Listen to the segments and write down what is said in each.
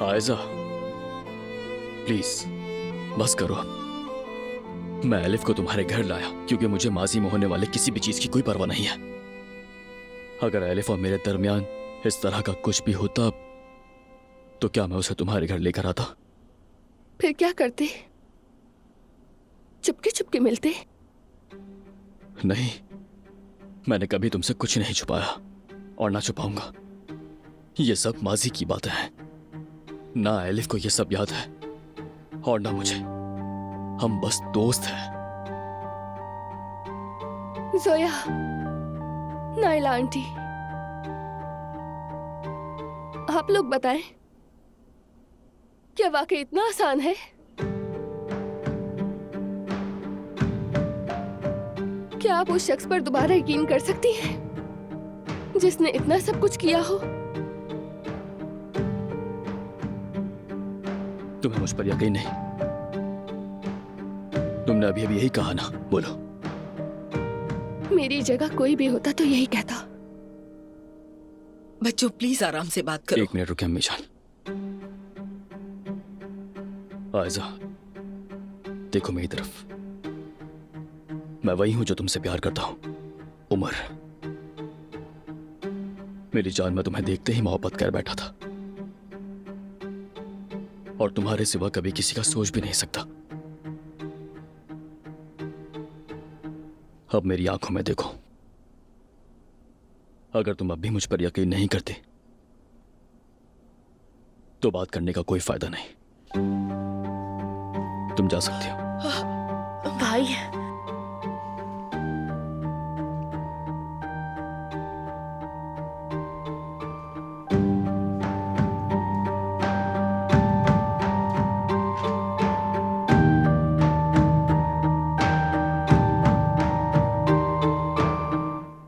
Aiza, please बस करो। मैं एलिफ को तुम्हारे घर लाया क्योंकि मुझे माजी में होने वाले किसी भी चीज की कोई परवाह नहीं है। अगर एलिफ और मेरे दरमियान इस तरह का कुछ भी होता तो क्या मैं उसे तुम्हारे घर लेकर आता? फिर क्या करते? चुपके चुपके मिलते? नहीं, मैंने कभी तुमसे कुछ नहीं छुपाया और ना छुपाऊंगा। ये सब माजी की बातें हैं। ना एलिफ को ये सब याद है और ना मुझे। हम बस दोस्त हैं। जोया, नाइला आंटी, आप लोग बताएं, क्या वाकई इतना आसान है? क्या आप उस शख्स पर दोबारा यकीन कर सकती हैं जिसने इतना सब कुछ किया हो? तुम्हें मुझ पर यकीन नहीं? तुमने अभी अभी यही कहा ना, बोलो। मेरी जगह कोई भी होता तो यही कहता। बच्चों प्लीज आराम से बात करो। 1 मिनट रुके अम्मी जान। आयजा, देखो मेरी तरफ। मैं वही हूं जो तुमसे प्यार करता हूं, उमर। मेरी जान, मैं तुम्हें देखते ही मोहब्बत कर बैठा था और तुम्हारे सिवा कभी किसी का सोच भी नहीं सकता। अब मेरी आंखों में देखो। अगर तुम अब भी मुझ पर यकीन नहीं करते तो बात करने का कोई फायदा नहीं। तुम जा सकते हो। भाई,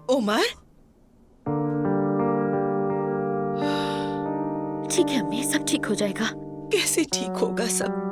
उमर, ठीक है अम्मी, सब ठीक हो जाएगा। कैसे ठीक होगा सब?